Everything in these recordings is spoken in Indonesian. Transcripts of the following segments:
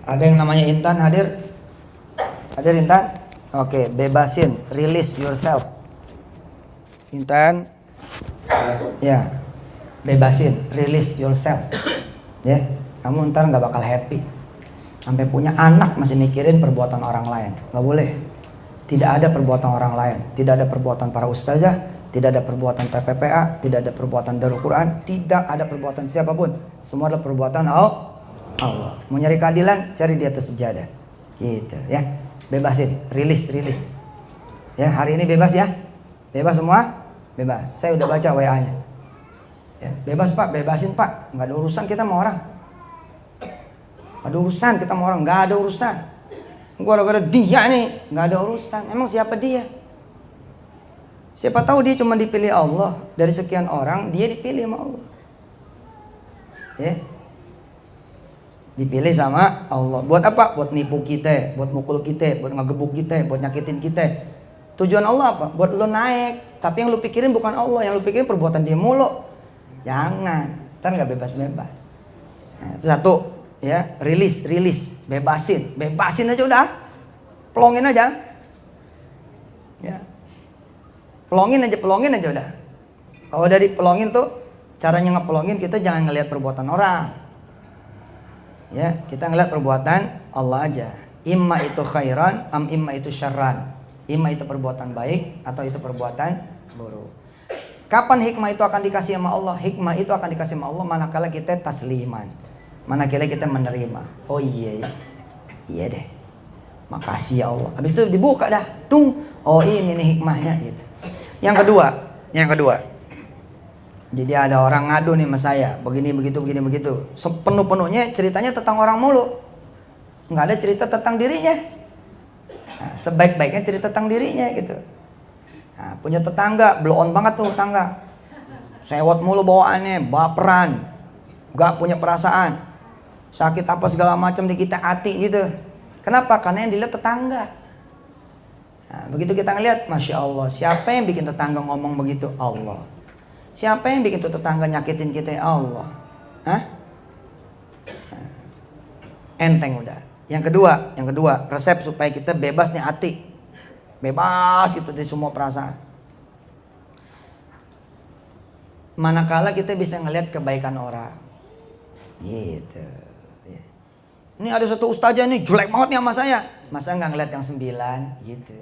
Ada yang namanya Intan hadir? Hadir Intan? Oke, bebasin, release yourself. Intan, ya, bebasin, release yourself. Ya, kamu ntar nggak bakal happy. Sampai punya anak masih mikirin perbuatan orang lain. Nggak boleh. Tidak ada perbuatan orang lain. Tidak ada perbuatan para ustazah. Tidak ada perbuatan TPPA. Tidak ada perbuatan Darul Quran. Tidak ada perbuatan siapapun. Semua adalah perbuatan Allah. Mau nyari keadilan, cari di atas sejadah. Gitu ya. Bebasin, rilis. Ya, hari ini bebas ya. Bebas semua? Bebas. Saya udah baca WA-nya. Ya, bebas Pak, bebasin Pak. Nggak ada urusan kita sama orang. Nggak ada urusan kita sama orang. Nggak ada urusan. Gara-gara dia nih, nggak ada urusan. Emang siapa dia? Siapa tahu dia cuma dipilih Allah. Dari sekian orang, dia dipilih sama Allah. Ya. Dipilih sama Allah. Buat apa? Buat nipu kita, buat mukul kita, buat ngegebuk kita, buat nyakitin kita. Tujuan Allah apa? Buat lo naik. Tapi yang lo pikirin bukan Allah, yang lo pikirin perbuatan dia mulu. Jangan, ntar nggak bebas-bebas. Nah, itu satu, ya, rilis, bebasin aja udah, pelongin aja, ya, pelongin aja udah. Kalau dari pelongin tuh, caranya ngepelongin kita jangan ngelihat perbuatan orang, ya, kita ngelihat perbuatan Allah aja. Imma itu khairan, imma itu syarran. Imma itu perbuatan baik atau itu perbuatan buruk. Kapan hikmah itu akan dikasih sama Allah? Hikmah itu akan dikasih sama Allah manakala kita tasliman. Manakala kita menerima. Oh iya deh. Makasih ya Allah. Habis itu dibuka dah. Tung. Oh ini nih hikmahnya gitu. Yang kedua. Jadi ada orang ngadu nih sama saya. Begini begitu. Sepenuh-penuhnya ceritanya tentang orang mulu. Nggak ada cerita tentang dirinya. Nah, sebaik-baiknya cerita tentang dirinya gitu. Nah, punya tetangga, blow on banget tuh tetangga. Sewot mulu bawaannya, baperan, gak punya perasaan, sakit apa segala macam di kita hati gitu. Kenapa? Karena yang dilihat tetangga. Nah, begitu kita ngeliat, Masya Allah, siapa yang bikin tetangga ngomong begitu? Allah. Siapa yang bikin tuh tetangga nyakitin kita? Allah. Hah? Nah, enteng udah. Yang kedua, resep supaya kita bebas nih hati. Bebas itu dari semua perasaan. Manakala kita bisa ngelihat kebaikan orang, gitu. Ini ada satu ustazah nih jelek banget nih sama saya, masa nggak ngelihat yang 9, gitu.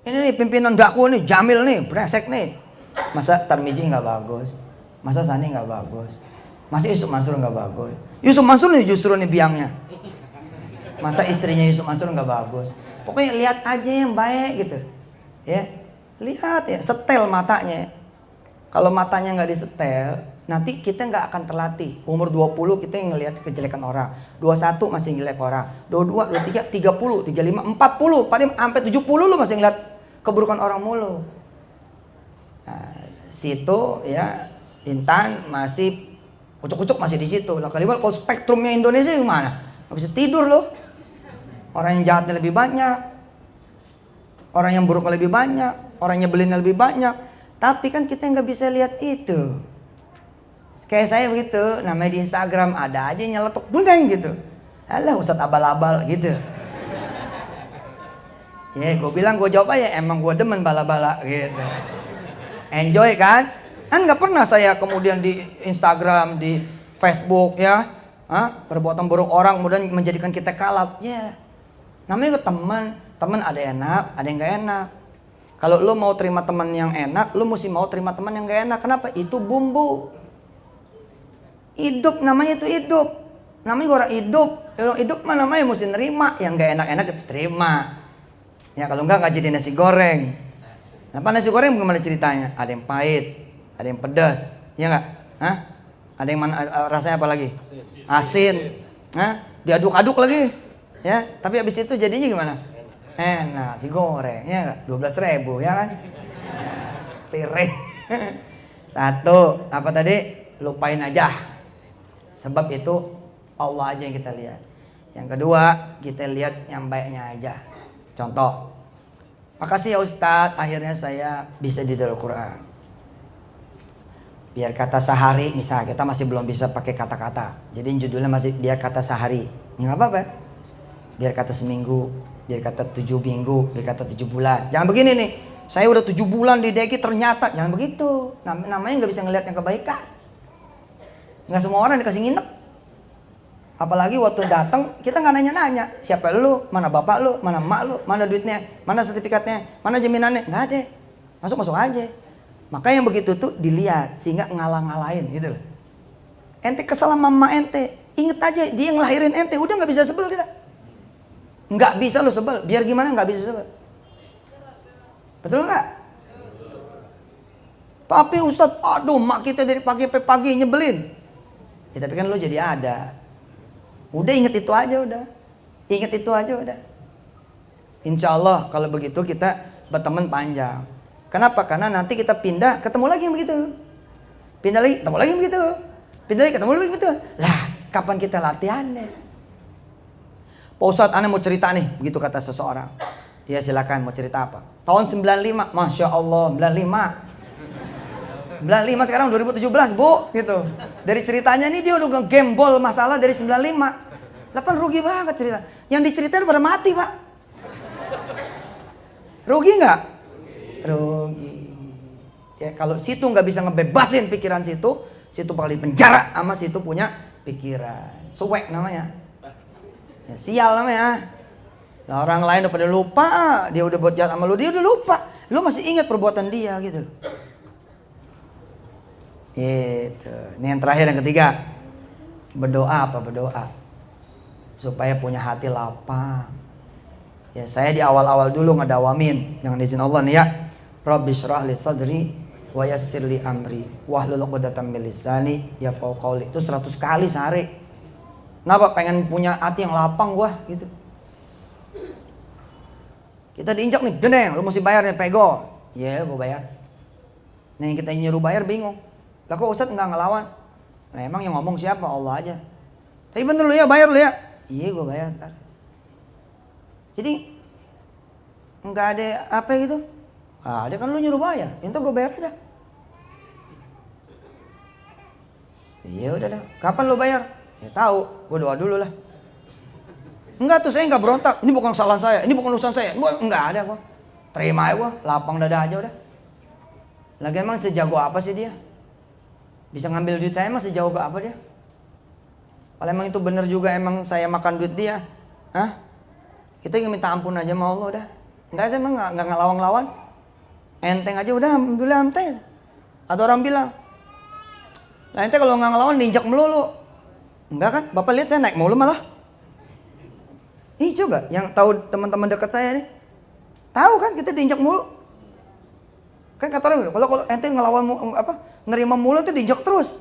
Ini nih pimpinan dakwah nih, Jamil nih, brengsek nih, masa Tarmizi nggak bagus, masa Sani nggak bagus, masa Yusuf Mansur nggak bagus. Yusuf Mansur nih justru nih biangnya, masa istrinya Yusuf Mansur nggak bagus. Pokoknya lihat aja yang baik gitu, ya, lihat ya, setel matanya. Kalau matanya nggak disetel, nanti kita nggak akan terlatih. Umur 20 kita yang ngelihat kejelekan orang, 21 masih ngelihat orang, 22, 23, 30, 35, 40, paling sampai 70 lu masih ngelihat keburukan orang mulu. Nah, situ ya Intan masih ucuk-ucuk masih di situ. Lah kali kalau spektrumnya Indonesia gimana? Nggak bisa tidur loh. Orang yang jahatnya lebih banyak, orang yang buruknya lebih banyak, orang yang nyebelinnya lebih banyak. Tapi kan kita nggak bisa lihat itu. Kayak saya begitu, namanya di Instagram ada aja nyeletuk bundeng gitu. Alah Ustadz abal-abal gitu. Ya gue bilang, gue jawab aja, emang gue demen bala-bala gitu. Enjoy kan? Kan nggak pernah saya kemudian di Instagram, di Facebook ya, perbuatan buruk orang kemudian menjadikan kita kalap. Ya, namanya gue teman ada enak, ada yang nggak enak. Kalau lo mau terima teman yang enak, lo mesti mau terima teman yang nggak enak. Kenapa? Itu bumbu. Hidup namanya itu hidup. Namanya orang hidup. Kalau hidup mah namanya mesti nerima. Yang nggak enak-enak kita terima. Ya kalau nggak jadi nasi goreng. Nah, nasi goreng bagaimana ceritanya? Ada yang pahit, ada yang pedas, ya nggak? Hah? Ada yang mana rasanya apa lagi? Asin. Hah? Diaduk-aduk lagi. Ya, tapi habis itu jadinya gimana? Enak, nasi goreng, ya nggak? 12.000, ya kan? Piring. Satu, apa tadi? Lupain aja. Sebab itu Allah aja yang kita lihat. Yang kedua, kita lihat yang baiknya aja. Contoh, makasih ya Ustadz, akhirnya saya bisa di Darul Quran. Biar kata sehari, misalnya kita masih belum bisa pakai kata-kata. Jadi judulnya masih biar kata sehari. Nggak apa-apa. Biar kata seminggu, biar kata 7 minggu, biar kata 7 bulan. Jangan begini nih, saya udah 7 bulan di DKI ternyata. Jangan begitu. Namanya nggak bisa ngelihat yang kebaikan. Nggak semua orang dikasih nginep. Apalagi waktu datang, kita nggak nanya-nanya. Siapa lu, mana bapak lu, mana emak lu, mana duitnya, mana sertifikatnya, mana jaminannya. Nggak ada. Masuk-masuk aja. Maka yang begitu tuh dilihat sehingga ngalah-ngalahin gitu loh. Ente kesel sama mama ente, inget aja dia yang ngelahirin ente, udah nggak bisa sebel kita. Nggak bisa lo sebel, biar gimana nggak bisa sebel. Betul nggak? Tapi Ustadz, aduh mak kita dari pagi sampai pagi nyebelin. Ya tapi kan lo jadi ada. Udah inget itu aja udah. Inget itu aja udah. Insya Allah kalau begitu kita berteman panjang. Kenapa? Karena nanti kita pindah, ketemu lagi yang begitu. Pindah lagi, ketemu lagi yang begitu. Pindah lagi, ketemu lagi begitu. Lah, kapan kita latihannya? Pak Ustadz, aneh mau cerita nih, begitu kata seseorang. Ya silakan, mau cerita apa? Tahun 95, Masya Allah, 95. 95 sekarang 2017, Bu, gitu. Dari ceritanya nih dia udah ngegembol masalah dari 95. Lah kan rugi banget cerita. Yang diceritain pada mati, Pak. Rugi nggak? Rugi. Ya kalau situ nggak bisa ngebebasin pikiran situ bakal dipenjara sama situ punya pikiran. Suwek namanya. Ya, sial namanya. Nah, orang lain udah pada lupa, dia udah buat jahat sama lu, dia udah lupa. Lu masih ingat perbuatan dia gitu loh. Itu. Ini yang terakhir, yang ketiga. Berdoa apa? Berdoa supaya punya hati lapang. Ya, saya di awal-awal dulu ngedawamin dengan izin Allah nih ya. Rabbi syrah li sadri wa yassir li amri wahlul 'uqdatam min lisani yafqahu qawli. Itu 100 kali sehari. Kenapa? Pengen punya hati yang lapang gua gitu. Kita diinjak nih, gendeng, lu mesti bayar nih pego. Iya, gua bayar. Nah, yang kita nyuruh bayar bingung. Lah kok Ustadz enggak ngelawan? Nah, emang yang ngomong siapa? Allah aja. Tapi bener lu ya, bayar lu ya. Iya, gua bayar ntar. Jadi enggak ada apa gitu. Ada kan lu nyuruh bayar, itu gue bayar aja. Iya udah dah. Kapan lu bayar? Ya tahu, gue doa dulu lah. Enggak tuh, saya enggak berontak. Ini bukan kesalahan saya, ini bukan urusan saya. Gua enggak ada gua. Terima aja gua, lapang dada aja udah. Lagi emang sejago apa sih dia? Bisa ngambil duit saya emang sejauh apa dia? Kalau emang itu bener juga emang saya makan duit dia, hah? Kita ingin minta ampun aja sama Allah udah. Enggak, saya emang enggak ngelawan-ngelawan. Enteng aja udah, alhamdulillah enteng. Atau orang bilang, lah ente kalau nggak ngelawan diinjak melulu. Enggak kan? Bapak lihat saya naik mulu malah. Ih coba, yang tahu teman-teman dekat saya nih, tahu kan kita diinjak mulu. Kan kata orang, kalau ente ngelawan apa, nerima mulu tuh diinjak terus.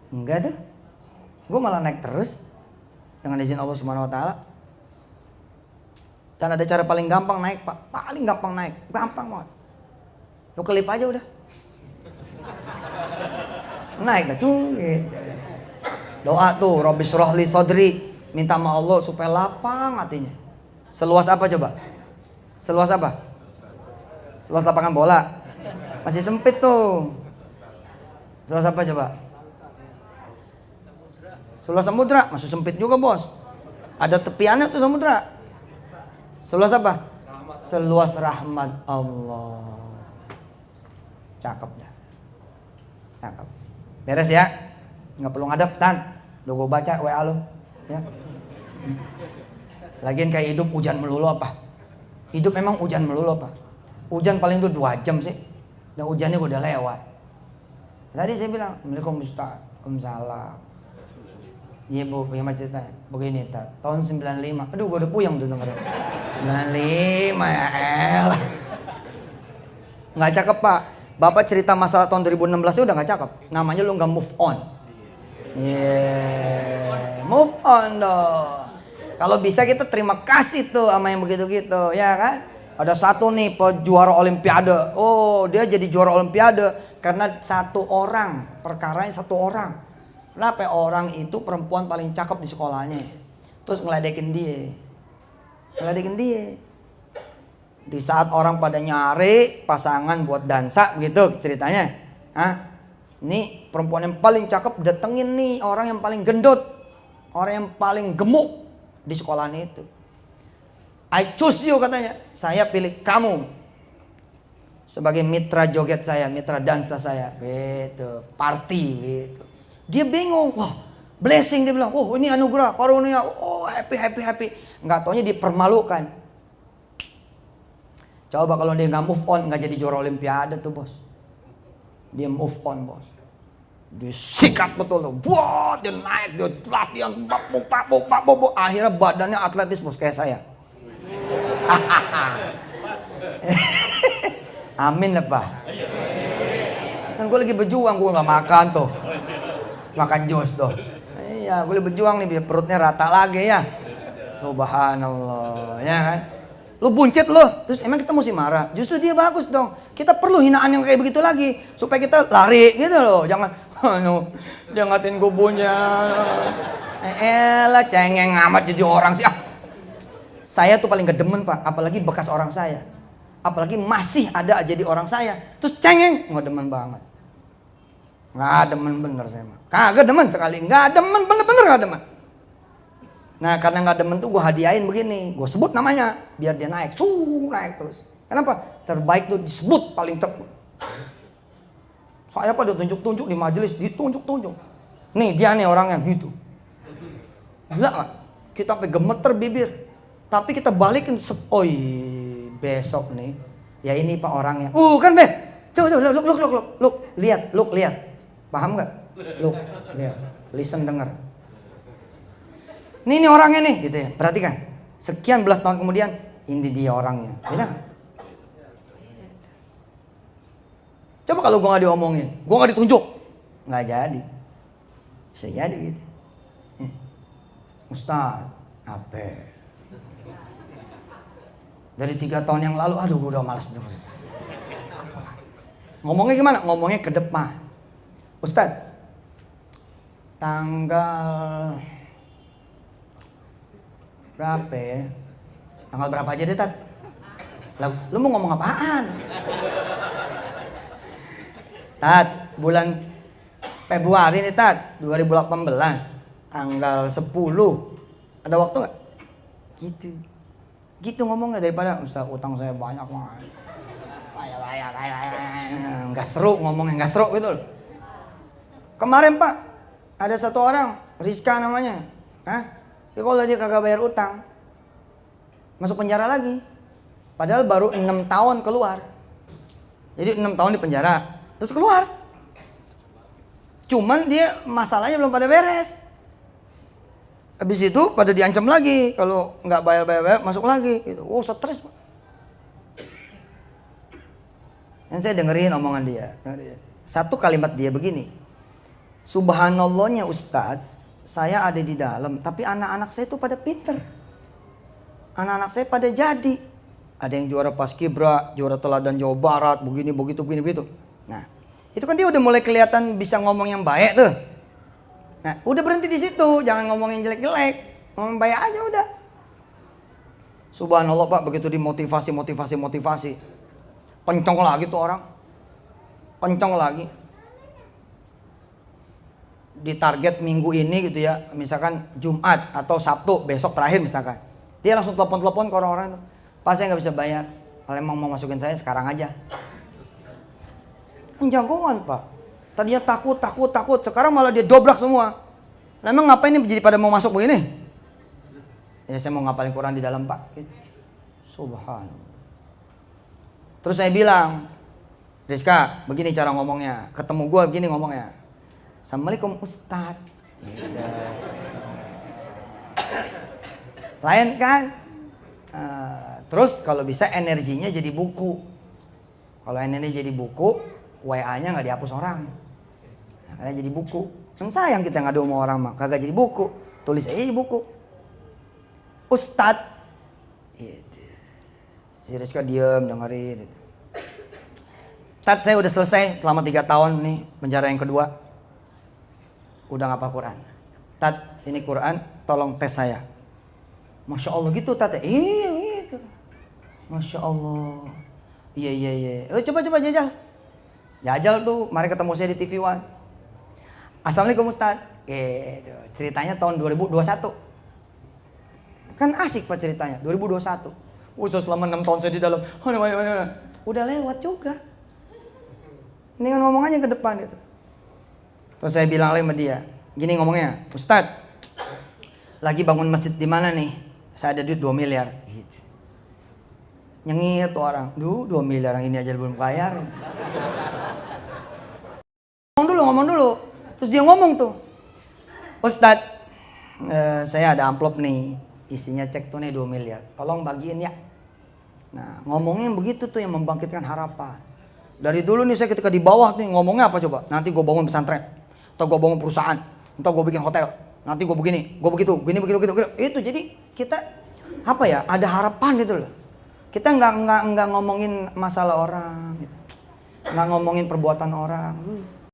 Enggak tuh, gue malah naik terus dengan izin Allah Subhanahu Wa Taala. Dan ada cara paling gampang naik Pak, paling gampang naik, gampang banget. Lu kelip aja udah. Naik dah tuh. Doa tuh, Rabbi syrah li sadri, minta sama Allah supaya lapang hatinya. Seluas apa coba? Seluas apa? Seluas lapangan bola. Masih sempit tuh. Seluas apa coba? Seluas samudra, masih sempit juga bos. Ada tepiannya tuh samudra. Seluas apa? Seluas rahmat Allah. Cakep dah. Cakep. Beres ya. Nggak perlu ngadep, Tan. Udah gue baca WA lo. Ya. Lagian kayak hidup hujan melulu apa? Hidup memang hujan melulu apa? Hujan paling tuh 2 jam sih. Dan hujannya udah lewat. Tadi saya bilang, Assalamualaikum Ustaz. Waalaikumsalam. Iya Bu, bagaimana ceritanya? Begini, tahun 95. Aduh, gue udah puyeng tuh dengerin. 95 ya elah. Nggak cakep Pak. Bapak cerita masalah tahun 2016 udah gak cakep. Namanya lu gak move on. Yeah, move on dong. Kalau bisa kita terima kasih tuh sama yang begitu-gitu, ya kan? Ada satu nih juara olimpiade. Oh, dia jadi juara olimpiade karena satu orang, perkaranya satu orang. Kenapa? Orang itu perempuan paling cakep di sekolahnya. Terus ngeledekin dia. Ngeledekin dia. Di saat orang pada nyari pasangan buat dansa begitu ceritanya. Hah? Nih perempuan yang paling cakep datengin nih orang yang paling gendut, orang yang paling gemuk di sekolahan itu. I choose you katanya, saya pilih kamu sebagai mitra joget saya, mitra dansa saya, gitu, party gitu. Dia bingung, wah blessing, dia bilang, oh ini anugerah, karunia, oh happy. Nggak taunya dipermalukan. Coba kalau dia nggak move on, nggak jadi juara olimpiade tuh bos. Dia move on bos. Disikat betul tuh, buat dia naik, dia latihan, akhirnya badannya atletis bos kayak saya. Amin apa? Kan gue lagi berjuang, gue nggak makan tuh, makan jus tuh. Iya, gue lagi berjuang nih biar perutnya rata lagi ya. Subhanallah, ya kan? Lu buncit lu, terus emang kita mesti marah? Justru dia bagus dong. Kita perlu hinaan yang kayak begitu lagi supaya kita lari gitu loh. Jangan, dia ngatain kubunya. Elah cengeng amat jadi orang sih. Saya tuh paling gak demen pak, apalagi bekas orang saya. Apalagi masih ada jadi orang saya. Terus cengeng, nggak demen banget. Nggak demen bener saya mah. Kagak demen sekali, nggak demen bener-bener nggak demen. Nah karena nggak demen tuh gue hadiahin begini, gue sebut namanya biar dia naik, naik terus. Kenapa? Terbaik tuh disebut paling terbaik. Saya pada tunjuk-tunjuk di majelis, ditunjuk-tunjuk. Nih dia nih orangnya gitu. Gila gak? Kita sampai gemeter bibir. Tapi kita balikin, besok nih, ya ini pak orangnya. Kan Beb, coba look, lihat. Paham nggak? Look, lihat, listen, denger. Ini orangnya nih, gitu ya. Perhatikan. Sekian belas tahun kemudian, ini dia orangnya. Beda nggak? Coba kalau gue nggak diomongin, gue nggak ditunjuk, nggak jadi. Bisa jadi gitu. Ustaz, apa? Dari 3 tahun yang lalu, aduh gue udah malas denger. Ngomongnya gimana? Ngomongnya ke depan. Ustaz, tanggal berapa ya? Tanggal berapa aja deh Tat? Lu mau ngomong apaan? Tat, bulan Februari nih Tat, 2018, tanggal 10. Ada waktu gak? Gitu ngomongnya, daripada Ustaz utang saya banyak banget. Nggak seru ngomongnya, nggak seru gitu loh. Kemarin Pak, ada satu orang, Rizka namanya. Jadi kalau dia kagak bayar utang, masuk penjara lagi. Padahal baru 6 tahun keluar. Jadi 6 tahun di penjara, terus keluar. Cuman dia masalahnya belum pada beres. Habis itu pada diancam lagi, kalau nggak bayar masuk lagi. Gitu. Stres Pak. Yang saya dengerin omongan dia. Satu kalimat dia begini. Subhanallahnya Ustadz, saya ada di dalam, tapi anak-anak saya itu pada pinter. Anak-anak saya pada jadi. Ada yang juara Paskibra, juara Teladan Jawa Barat, begini, begitu. Nah, itu kan dia udah mulai kelihatan bisa ngomong yang baik tuh. Nah, udah berhenti di situ, jangan ngomong yang jelek-jelek, ngomong baik aja udah. Subhanallah Pak, begitu dimotivasi, kenceng lagi tuh orang, kenceng lagi. Di target minggu ini gitu ya, misalkan Jumat atau Sabtu besok terakhir misalkan, dia langsung telepon ke orang-orang itu, Pak saya nggak bisa bayar, kalau emang mau masukin saya sekarang aja. Kan jagoan Pak, tadinya takut, sekarang malah dia dobrak semua. Nah, emang ngapain ini jadi pada mau masuk begini? Ya saya mau ngapalin Quran di dalam Pak. Gitu. Subhanallah. Terus saya bilang, Rizka, begini cara ngomongnya, ketemu gue begini ngomongnya. Assalamualaikum Ustaz. Lain kan? Terus kalau bisa energinya jadi buku. Kalau energinya jadi buku, WA-nya nggak dihapus orang. Nah, karena jadi buku. Kan sayang kita ngadu sama orang mah, kagak jadi buku. Tulis aja di buku. Ustaz. Si Rizka diem dengerin. Tat, saya udah selesai selama 3 tahun nih penjara yang kedua. Udah ngapal Quran. Tat, ini Quran, tolong tes saya. Masya Allah gitu Tat. Iya gitu. Masya Allah. Iya. Coba jajal. Jajal tuh, mari ketemu saya di TV One. Assalamualaikum Ustaz. Ceritanya tahun 2021. Kan asik Pak ceritanya, 2021. Ustaz selama 6 tahun saya di dalam. Udah lewat juga. Ini ngomong aja ke depan gitu. Terus saya bilang lagi sama dia, gini ngomongnya, Ustaz, lagi bangun masjid di mana nih? Saya ada duit 2 miliar. Gitu. Nyengir tuh orang, 2 miliar yang ini aja belum bayar. Ngomong dulu. Terus dia ngomong tuh, Ustaz, saya ada amplop nih, isinya cek tunai 2 miliar. Tolong bagiin ya. Nah, ngomongnya begitu tuh yang membangkitkan harapan. Dari dulu nih saya ketika di bawah nih ngomongnya apa coba? Nanti gue bangun pesantren, atau gue bangun perusahaan, atau gue bikin hotel, nanti gue begini, gue begitu, begitu. Itu jadi kita apa ya? Ada harapan gitu loh. Kita nggak ngomongin masalah orang, gitu. Nggak ngomongin perbuatan orang.